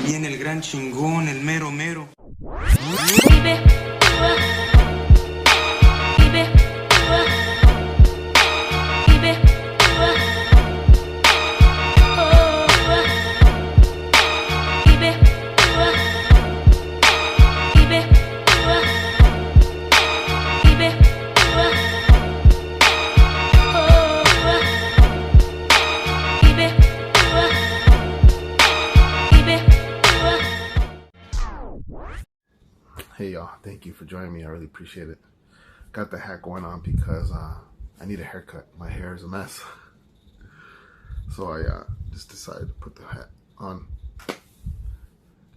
Viene el gran chingón, el mero mero. Hey y'all, thank you for joining me. I really appreciate it. Got the hat going on because I need a haircut. My hair is a mess. So I just decided to put the hat on.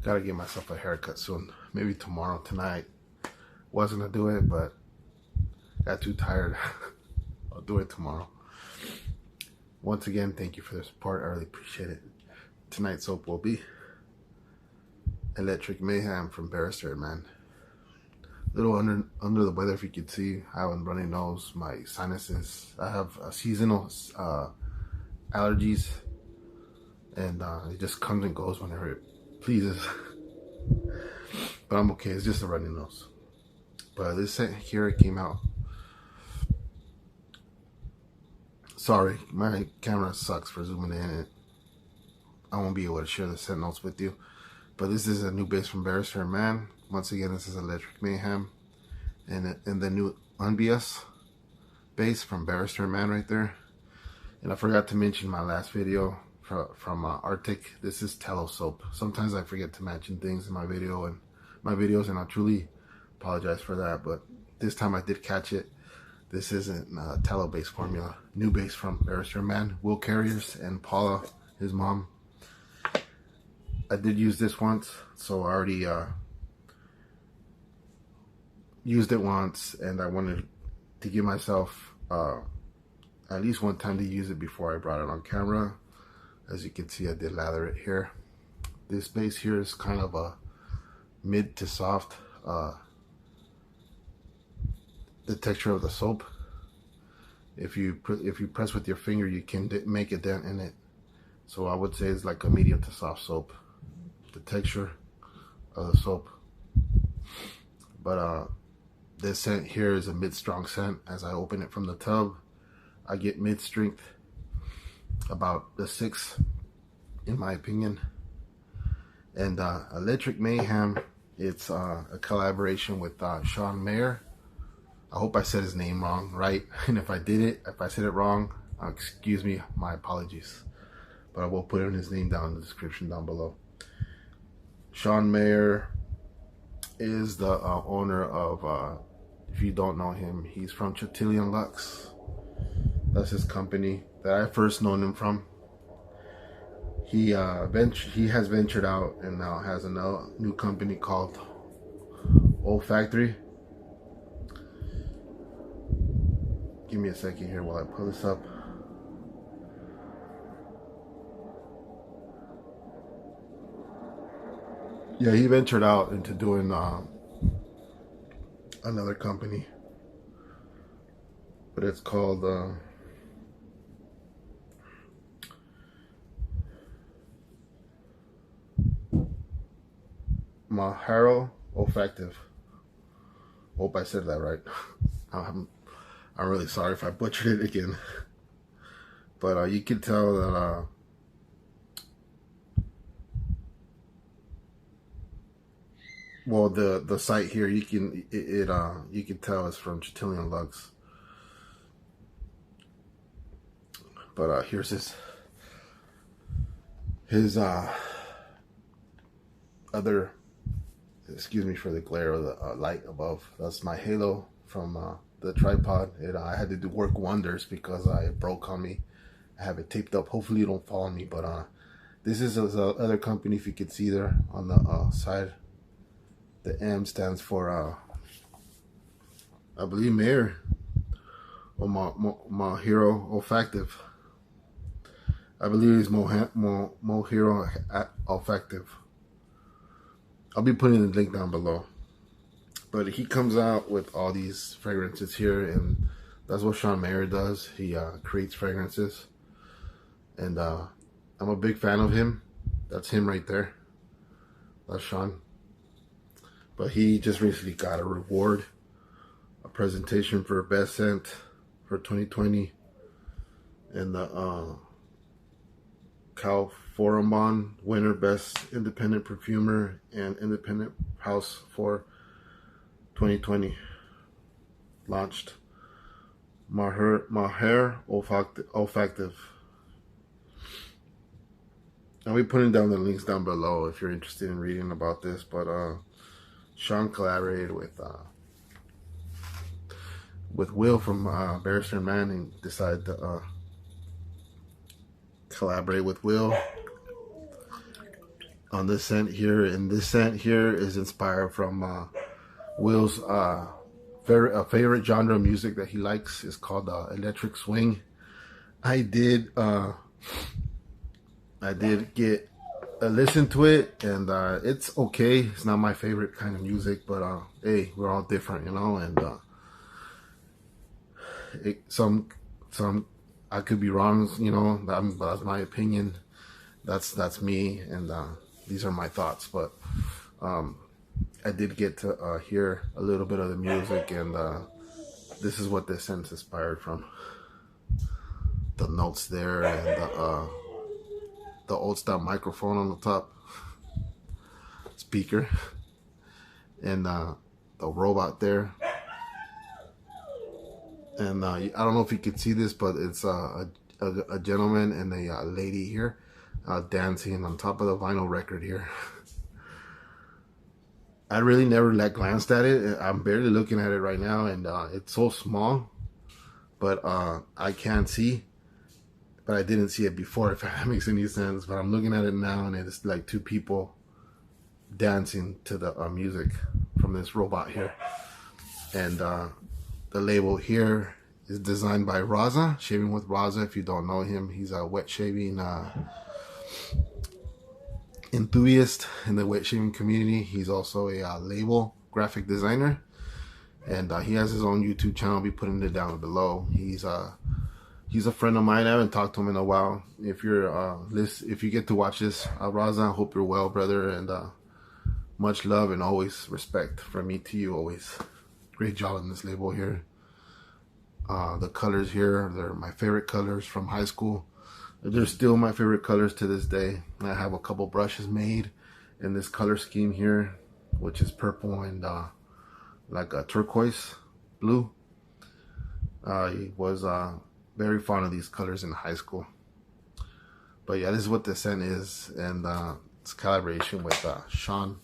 Gotta give myself a haircut soon. Maybe tomorrow, tonight. Wasn't gonna do it, but got too tired. I'll do it tomorrow. Once again, thank you for the support. I really appreciate it. Tonight's soap will be Electric Mayhem from Barrister Mann. A little under the weather, if you could see. I have a runny nose, my sinuses. I have seasonal allergies, and it just comes and goes whenever it pleases. But I'm okay. It's just a runny nose. But this scent here came out. Sorry, my camera sucks for zooming in. I won't be able to share the scent notes with you. But this is a new base from Barrister Mann. Once again, this is Electric Mayhem. And the new Omnibus base from Barrister Mann right there. And I forgot to mention my last video from Arctic. This is tallow soap. Sometimes I forget to mention things in my videos, and I truly apologize for that. But this time I did catch it. This isn't tallow based formula. New base from Barrister Mann. Will Carriers and Paula, his mom. I did use this once, so I already used it once, and I wanted to give myself at least one time to use it before I brought it on camera. As you can see, I did lather it here. This base here is kind of a mid to soft, the texture of the soap. If you press with your finger, you can make a dent in it. So I would say it's like a medium to soft soap, the texture of the soap. But this scent here is a mid-strong scent. As I open it from the tub, I get mid-strength, about the 6 in my opinion. And Electric Mayhem, it's a collaboration with Shawn Maher. I hope I said his name wrong, right? And if I said it wrong, excuse me, my apologies. But I will put his name down in the description down below. Shawn Maher is the owner of, if you don't know him, he's from Tquoise Lux. That's his company that I first known him from. He has ventured out and now has a new company called Olfactive. Give me a second here while I pull this up. Yeah, he ventured out into doing another company, but it's called Maher Olfactive. Hope I said that right. I'm really sorry if I butchered it again, but you can tell that well, the site here, you can tell it's from Tquoise Lux. But here's his other, excuse me for the glare of the light above. That's my halo from the tripod. I had to do work wonders because it broke on me. I have it taped up. Hopefully it don't fall on me. But this is the other company, if you could see there on the side. The M stands for, I believe, Maher, or Maher Olfactive. I believe it's Maher Olfactive. I'll be putting the link down below. But he comes out with all these fragrances here, and that's what Shawn Maher does. He creates fragrances, and I'm a big fan of him. That's him right there. That's Shawn. But he just recently got a reward, a presentation for best scent for 2020 in the Cal Forum winner, best independent perfumer and independent house for 2020. Launched Maher Olfactive. I'll be putting down the links down below if you're interested in reading about this. But Shawn collaborated with Will from Barrister Mann and decided to collaborate with Will on this scent here. And this scent here is inspired from Will's favorite genre of music that he likes. Is called electric swing. I did get a listen to it, and it's okay. It's not my favorite kind of music, but hey, we're all different, you know. And some I could be wrong, you know. That's my opinion. That's me, and these are my thoughts. But I did get to hear a little bit of the music, and this is what this scent's inspired from. The notes there, and the old style microphone on the top speaker, and the robot there. And I don't know if you could see this, but it's a gentleman and a lady here dancing on top of the vinyl record here. I really never glanced at it. I'm barely looking at it right now, and it's so small, but I can see. But I didn't see it before, if that makes any sense. But I'm looking at it now, and it's like two people dancing to the music from this robot here. And the label here is designed by Raza, Shaving with Raza. If you don't know him, he's a wet shaving enthusiast in the wet shaving community. He's also a label graphic designer, and he has his own YouTube channel. I'll be putting it down below. He's a friend of mine. I haven't talked to him in a while. If you get to watch this, Raza, I hope you're well, brother, and much love and always respect from me to you always. Great job on this label here. The colors here, they're my favorite colors from high school. They're still my favorite colors to this day. I have a couple brushes made in this color scheme here, which is purple and like a turquoise blue. He was very fond of these colors in high school. But yeah, this is what the scent is, and it's collaboration with Shawn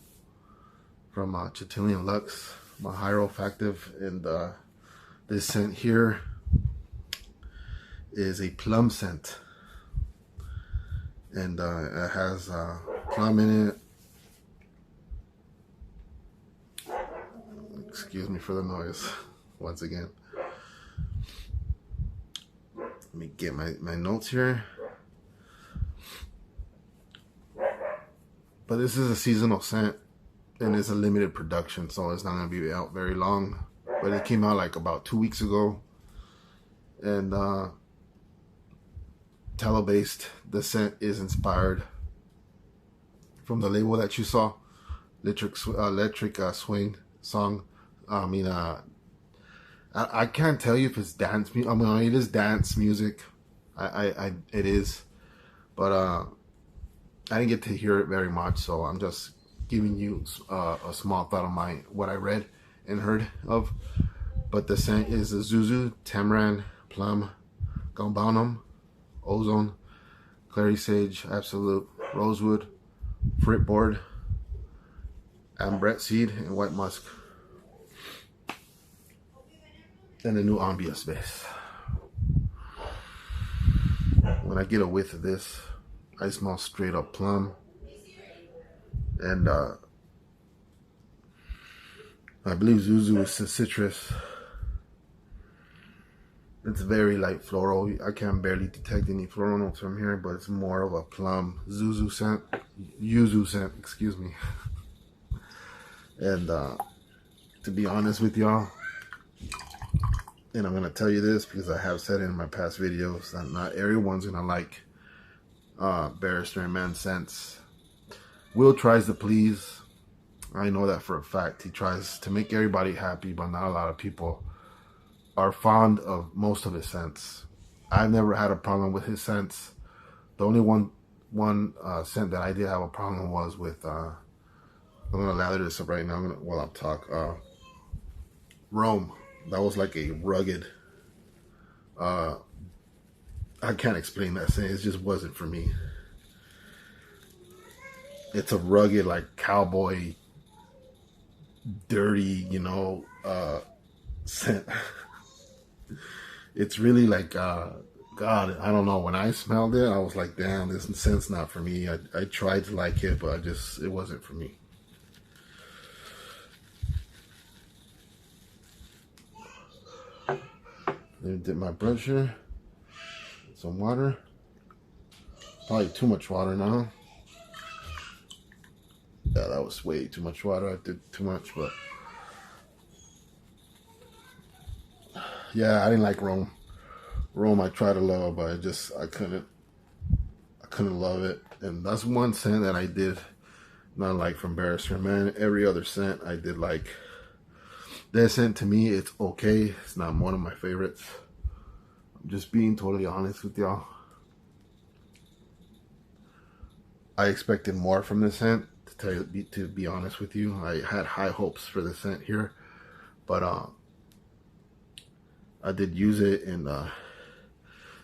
from Chitillion Luxe, Maher Olfactive, and this scent here is a plum scent, and it has plum in it. Excuse me for the noise once again. Let me get my notes here. But this is a seasonal scent, and it's a limited production, so it's not going to be out very long. But it came out like about 2 weeks ago. And tallow-based. The scent is inspired from the label that you saw, Electric Swing song. I can't tell you if it's dance music. I mean, it is dance music. It is, but I didn't get to hear it very much, so I'm just giving you a small thought of what I read and heard of. But the scent is a Yuzu, tamarind, plum, galbanum, ozone, clary sage, absolute, rosewood, fretboard, ambrette seed, and white musk. And a new Omnibus base. When I get a whiff of this, I smell straight up plum, and I believe Yuzu is citrus. It's very light floral. I can barely detect any floral notes from here, but it's more of a plum Yuzu scent, excuse me. And to be honest with y'all, and I'm going to tell you this because I have said it in my past videos, that not everyone's going to like Barrister Mann scents. Will tries to please. I know that for a fact. He tries to make everybody happy, but not a lot of people are fond of most of his scents. I've never had a problem with his scents. The only one scent that I did have a problem was with, I'm going to lather this up right now while I talk. Rome. That was like a rugged, I can't explain that scent. It just wasn't for me. It's a rugged, like cowboy, dirty, scent. It's really like, God, I don't know. When I smelled it, I was like, damn, this scent's not for me. I tried to like it, but it wasn't for me. Let me dip my brush here. Some water. Probably too much water now. Yeah, that was way too much water. I did too much, but yeah, I didn't like Rome. Rome I tried to love, but I couldn't love it. And that's one scent that I did not like from Barrister Mann. Every other scent I did like. That scent, to me, it's okay. It's not one of my favorites. I'm just being totally honest with y'all. I expected more from this scent, to be honest with you. I had high hopes for the scent here, but I did use it, and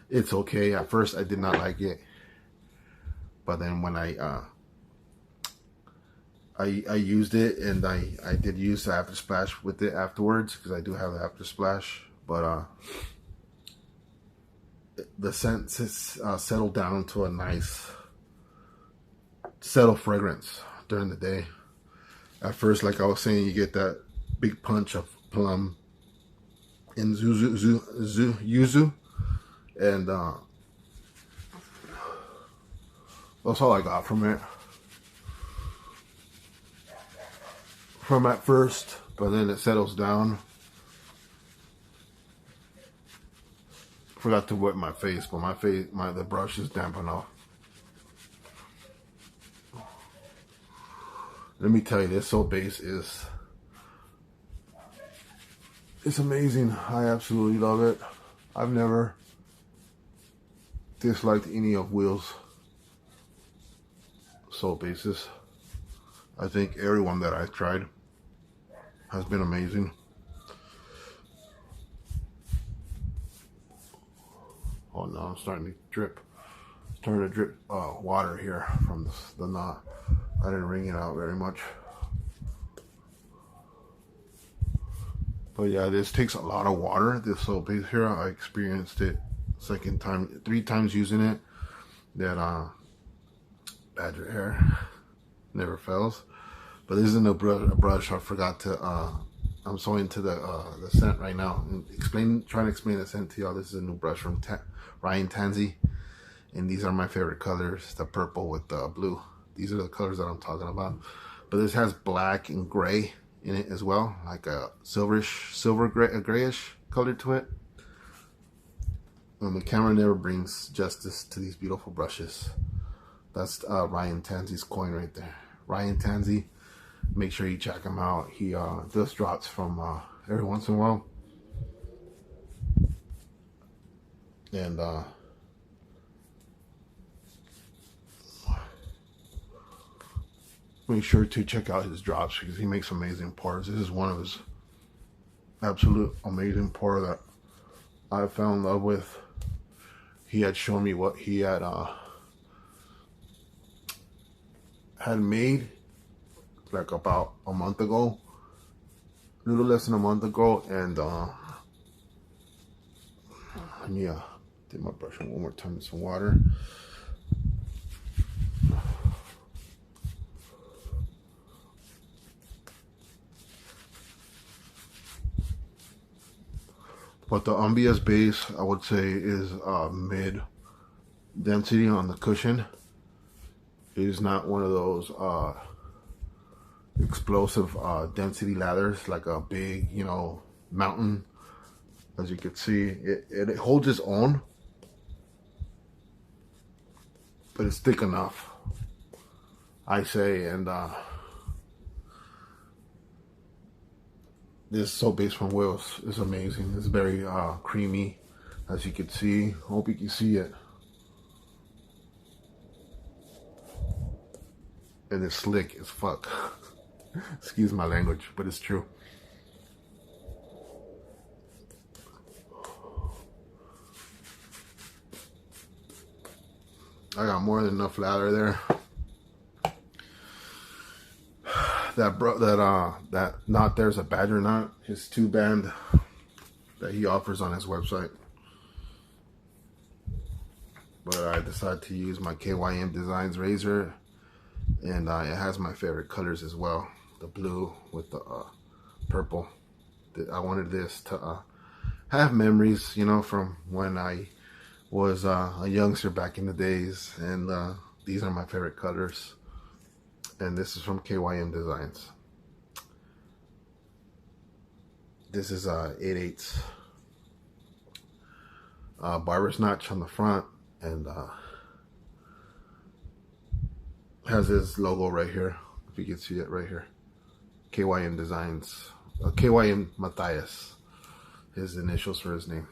it's okay. At first I did not like it, but then when I used it, and I did use the after splash with it afterwards, because I do have the after splash, but the scent settled down to a nice settled fragrance during the day. At first, like I was saying, you get that big punch of Plum and Yuzu, and that's all I got from it. From at first, but then it settles down. Forgot to wet my face, but the brush is damp enough. Let me tell you, this soap base it's amazing. I absolutely love it. I've never disliked any of Will's soap bases. I think everyone that I've tried has been amazing. Oh no, I'm starting to drip. Starting to drip water here from the knot. I didn't wring it out very much. But yeah, this takes a lot of water. This soap base here, I experienced it 3 times using it. That badger hair never fails. But this isn't a brush. I forgot to. I'm so into the scent right now. And trying to explain the scent to y'all. This is a new brush from TanZ, and these are my favorite colors: the purple with the blue. These are the colors that I'm talking about. But this has black and gray in it as well, like a grayish color to it. And the camera never brings justice to these beautiful brushes. That's Ryan TanZ's coin right there. Ryan TanZ, make sure you check him out. He does drops from every once in a while. And make sure to check out his drops, because he makes amazing pours. This is one of his absolute amazing pour that I fell in love with. He had shown me what he had made like about a month ago, a little less than a month ago, and let me dip my brush in one more time with some water. But the Omnibus base, I would say, is mid density on the cushion. It is not one of those explosive density lathers, like a big, mountain. As you can see, it holds its own, but it's thick enough. I say. And this soap base from Will's is amazing. It's very creamy, as you can see. Hope you can see it. And it's slick as fuck. Excuse my language, but it's true. I got more than enough lather there. That knot there's a badger knot, his 2-band that he offers on his website. But I decided to use my KYM Designs razor, and it has my favorite colors as well, the blue with the purple. I wanted this to have memories, you know, from when I was a youngster back in the days, and these are my favorite colors. And this is from KYM Designs. This is 8/8 barber's notch on the front, and has his logo right here, if you can see it right here. KYM Designs, KYM Matthias, his initials for his name.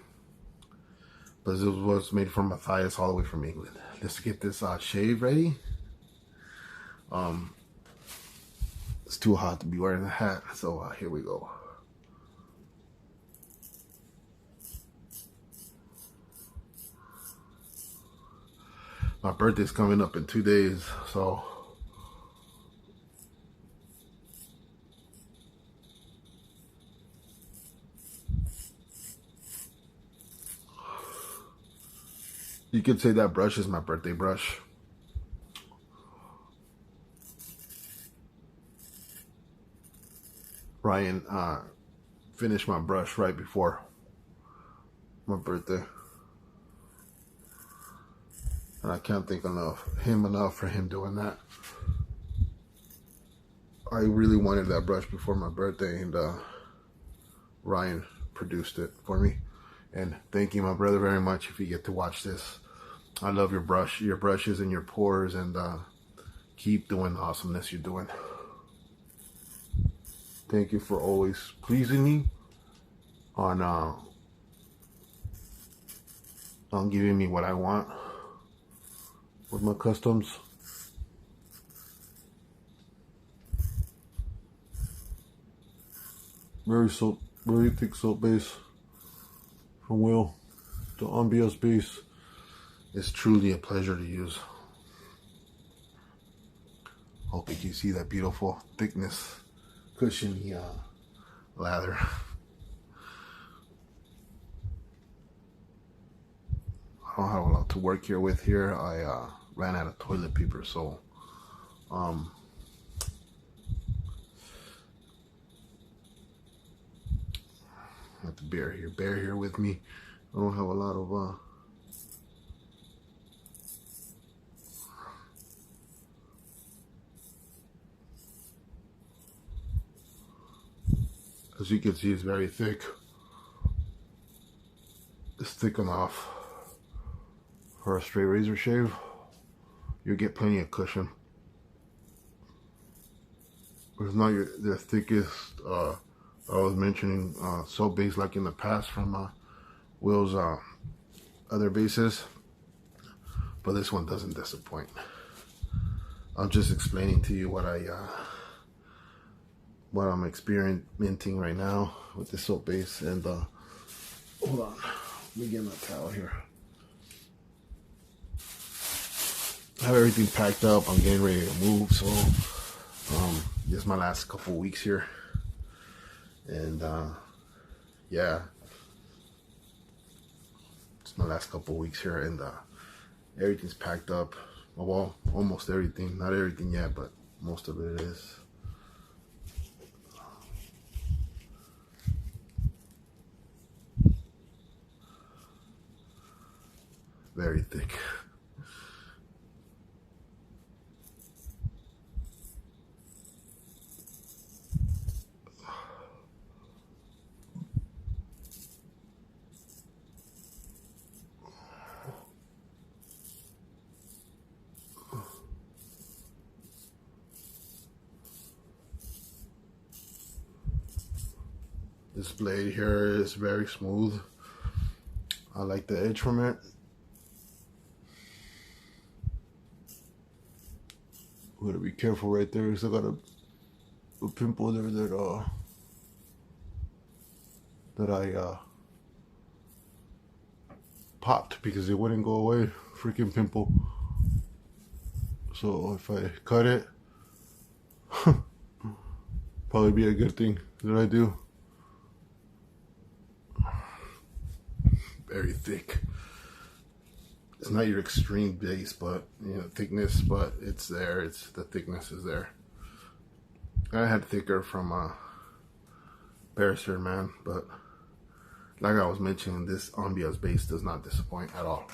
But this was made from Matthias all the way from England. Let's get this shave ready. It's too hot to be wearing a hat, so here we go. My birthday's coming up in 2 days, so you could say that brush is my birthday brush. Ryan finished my brush right before my birthday, and I can't thank enough for him doing that. I really wanted that brush before my birthday, and Ryan produced it for me. And thank you, my brother, very much if you get to watch this. I love your brushes and your pores, and keep doing the awesomeness you're doing. Thank you for always pleasing me on giving me what I want with my customs. Very thick soap base from Will. The Omnibus base is truly a pleasure to use. Hope you can see that beautiful thickness, cushiony lather. I don't have a lot to work here with here. I ran out of toilet paper, so I have to bear here with me. I don't have a lot of as you can see, it's very thick. It's thick enough for a straight razor shave. You get plenty of cushion. It's not the thickest I was mentioning soap base like in the past from Will's other bases, but this one doesn't disappoint. I'm just explaining to you what I'm experimenting right now with the soap base. And hold on, let me get my towel here. I have everything packed up. I'm getting ready to move, so this is my last couple weeks here, and yeah, it's my last couple weeks here, and everything's packed up. Well, almost everything, not everything yet, but most of it is. Very thick. This blade here is very smooth. I like the edge from it. I'm gonna be careful right there because I got a pimple there that I popped because it wouldn't go away. Freaking pimple. So if I cut it, probably be a good thing that I do. Very thick. It's not your extreme base, but you know, thickness, but it's there. It's the thickness is there. I had thicker from Barrister Mann, but like I was mentioning, this Omnibus base does not disappoint at all.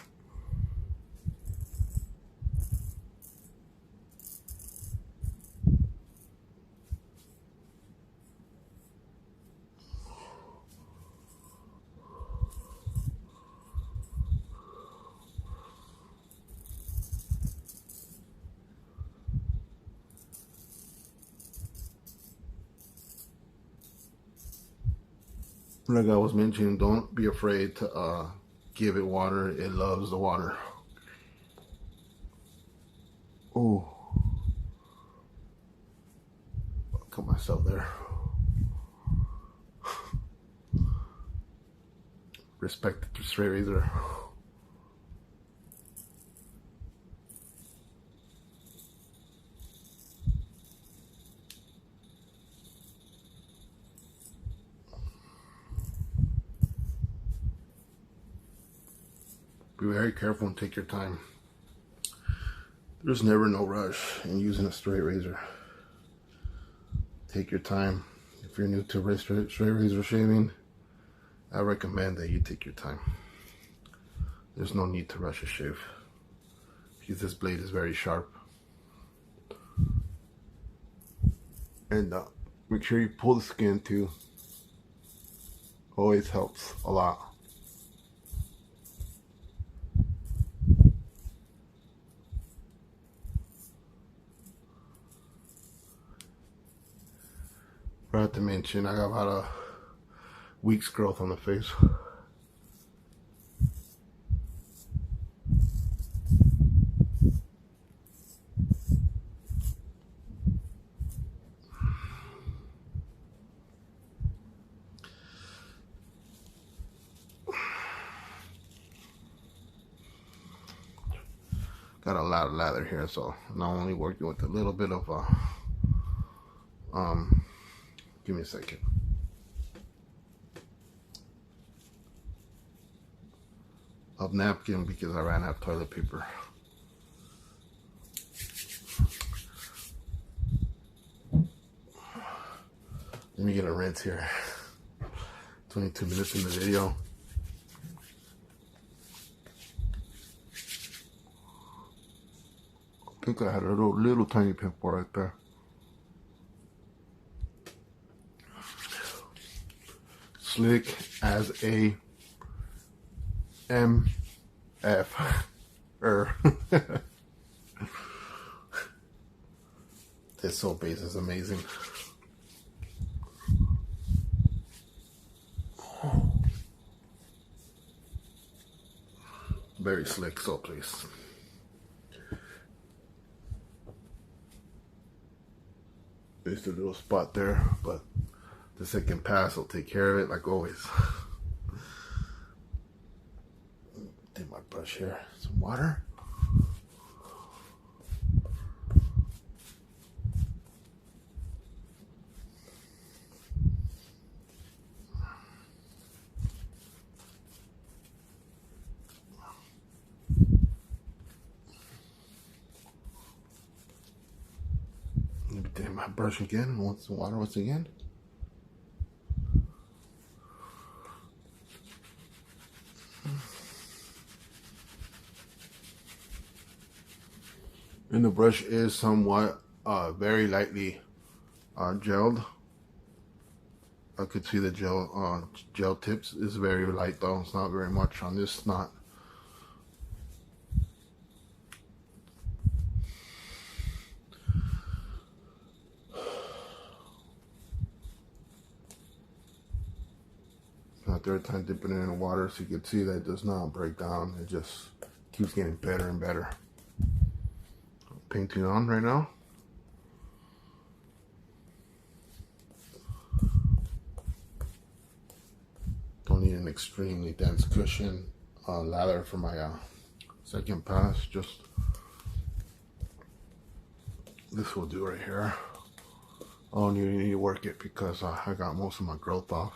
Like I was mentioning, don't be afraid to give it water. It loves the water. Oh, cut myself there. Respect the straight razor. Be very careful and take your time. There's never no rush in using a straight razor. Take your time. If you're new to straight razor shaving, I recommend that you take your time. There's no need to rush a shave because this blade is very sharp. And make sure you pull the skin too. Always helps a lot. Forgot to mention, I got about a week's growth on the face. Got a lot of lather here, so I'm not only working with a little bit of give me a second. Of napkin because I ran out of toilet paper. Let me get a rinse here. 22 minutes in the video. I think I had a little tiny pimple right there. Slick as a MF. This soap base is amazing. Very slick soap base. There's a little spot there, but the second pass will take care of it like always. Take my brush here, some water. Let me take my brush again, want some water once again. And the brush is somewhat very lightly gelled. I could see the gel tips is very light though. It's not very much on this knot. third time dipping it in the water, so you can see that it does not break down. It just keeps getting better and better. Painting on right now. Don't need an extremely dense cushion lather for my second pass. Just this will do right here. I don't even need to work it because I got most of my growth off.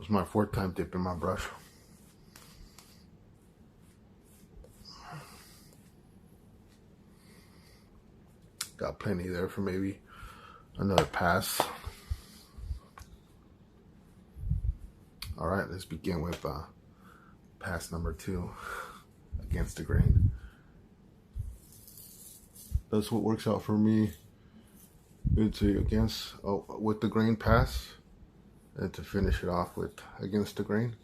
It's my fourth time dipping my brush. Got plenty there for maybe another pass. All right, let's begin with pass number 2, against the grain. That's what works out for me. It's with the grain pass, and to finish it off with against the grain.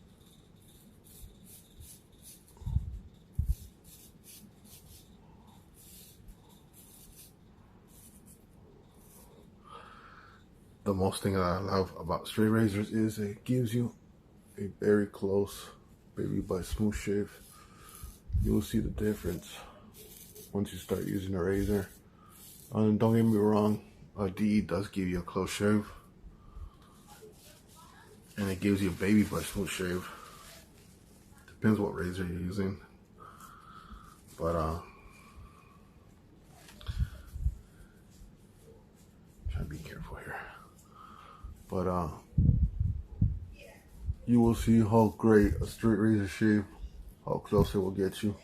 The most thing that I love about straight razors is it gives you a very close baby butt smooth shave. You will see the difference once you start using a razor. And don't get me wrong, a DE does give you a close shave, and it gives you a baby butt smooth shave. Depends what razor you're using, but try to be careful here. But you will see how great a straight razor shave, how close it will get you.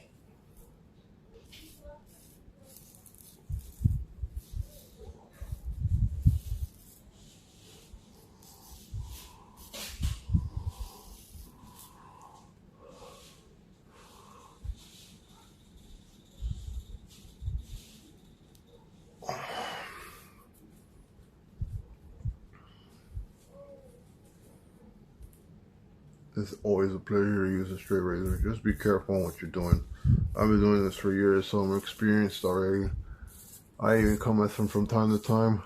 It's always a pleasure to use a straight razor. Just be careful on what you're doing. I've been doing this for years, so I'm experienced already. I even come with them from time to time.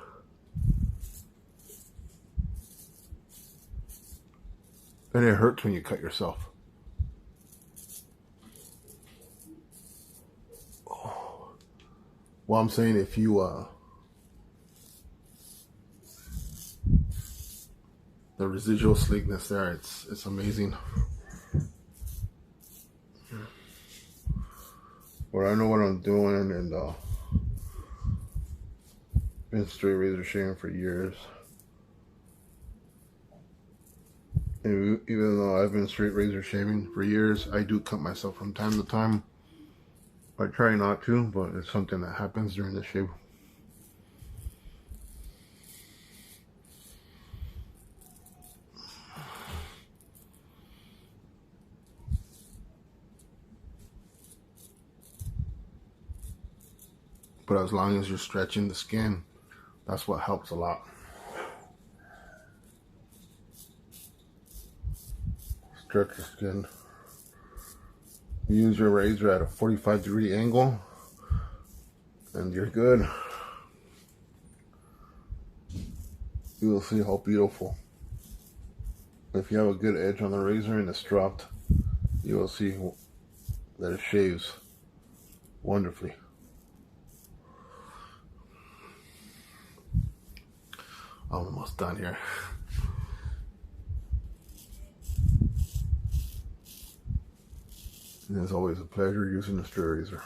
And it hurts when you cut yourself. Well, I'm saying if you the residual sleekness there, it's amazing. But I know what I'm doing, and been straight razor shaving for years. And even though I've been straight razor shaving for years, I do cut myself from time to time. I try not to, but it's something that happens during the shave. But as long as you're stretching the skin, that's what helps a lot. Stretch the skin. Use your razor at a 45-degree angle, and you're good. You will see how beautiful. If you have a good edge on the razor and it's dropped, you will see that it shaves wonderfully. I'm almost done here. And it's always a pleasure using the straight razor.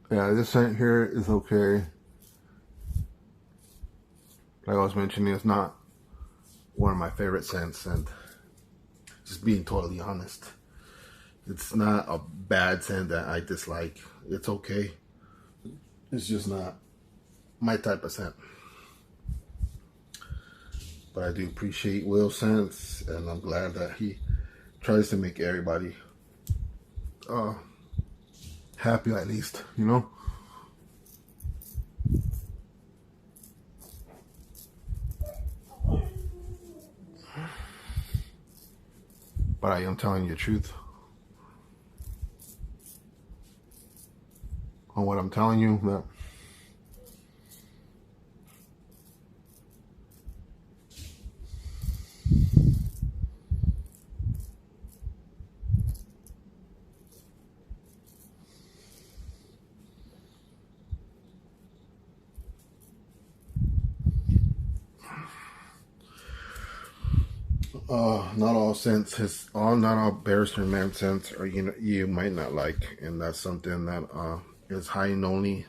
Yeah, this scent here is okay. Like I was mentioning, it's not one of my favorite scents, and just being totally honest, it's not a bad scent that I dislike. It's okay. It's just not my type of scent. But I do appreciate Will's scents, and I'm glad that he tries to make everybody happy, at least, you know. but I am telling you the truth on what I'm telling you. That not all scents, not all Barrister Mann scents are you might not like, and that's something that is high and only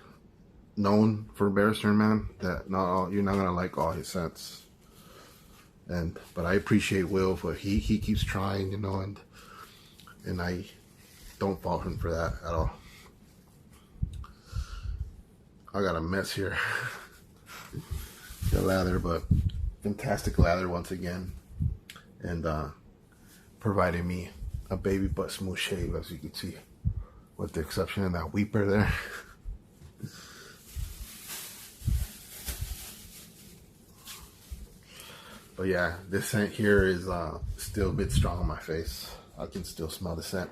known for Barrister Mann. That not all, you're not gonna like all his scents, but I appreciate Will for he keeps trying, you know, and I don't fault him for that at all. I got a mess here. The lather, but fantastic lather once again. And providing me a baby butt smooth shave, as you can see, with the exception of that weeper there. But yeah, this scent here is still a bit strong on my face. I can still smell the scent,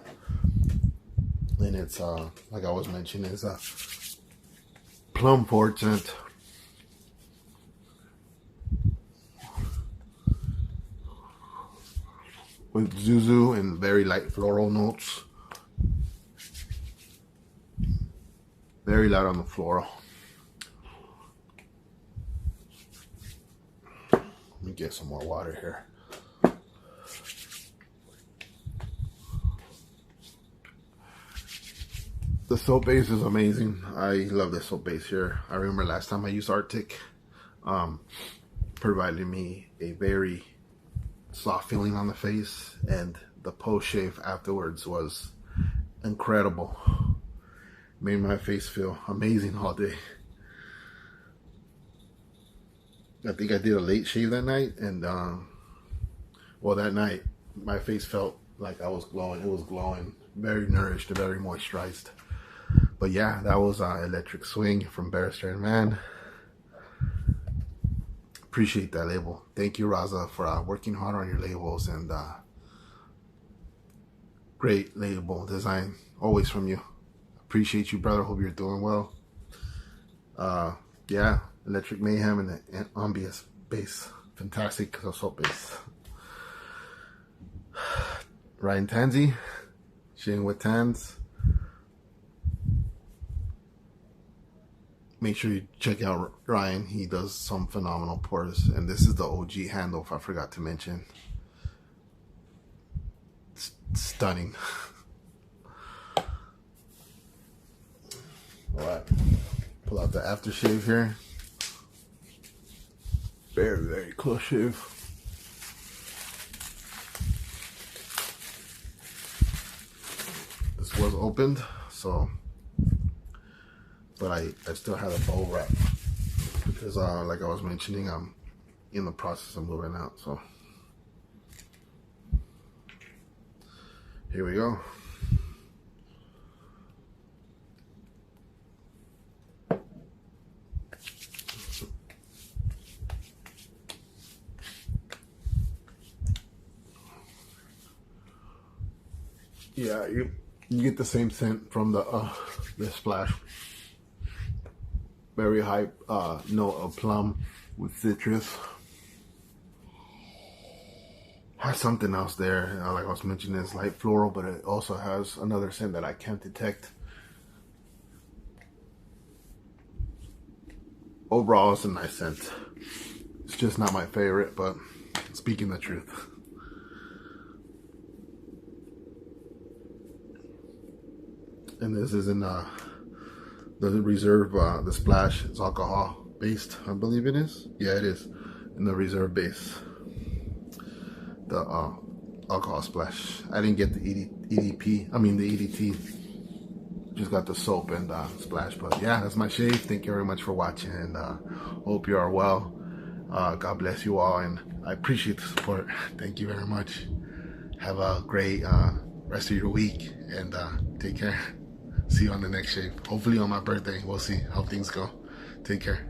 and it's like I was mentioning, is a plum forward scent. With Yuzu and very light floral notes. Very light on the floral. Let me get some more water here. The soap base is amazing. I love the soap base here. I remember last time I used Arctic, provided me a very soft feeling on the face, and the post shave afterwards was incredible. Made my face feel amazing all day. I think I did a late shave that night, and well, that night my face felt like I was glowing. It was glowing, very nourished, very moisturized. But yeah, that was Electric Swing from Barrister Mann. Appreciate that label. Thank you, Raza, for working hard on your labels, and great label design always from you. Appreciate you, brother. Hope you're doing well. Yeah, Electric Mayhem and the Omnibus base, fantastic soap base. Ryan TanZ, sharing with TanZ. Make sure you check out Ryan. He does some phenomenal pours. And this is the OG handle, if I forgot to mention. It's stunning. Alright. Pull out the aftershave here. Very, very close shave. This was opened, so... But I still had a bowl wrap because like I was mentioning, I'm in the process of moving out. So here we go. Yeah, you get the same scent from the splash. Very high note of plum with citrus. Has something else there, like I was mentioning, it's light floral, but it also has another scent that I can't detect. Overall, it's a nice scent. It's just not my favorite, but speaking the truth. And this is in the reserve, the splash is alcohol based, I believe it is. Yeah, it is in the reserve base. The alcohol splash. I didn't get the EDP. I mean the EDT. Just got the soap and splash. But yeah, that's my shave. Thank you very much for watching, and hope you are well. God bless you all, and I appreciate the support. Thank you very much. Have a great rest of your week, and take care. See you on the next shave. Hopefully on my birthday. We'll see how things go. Take care.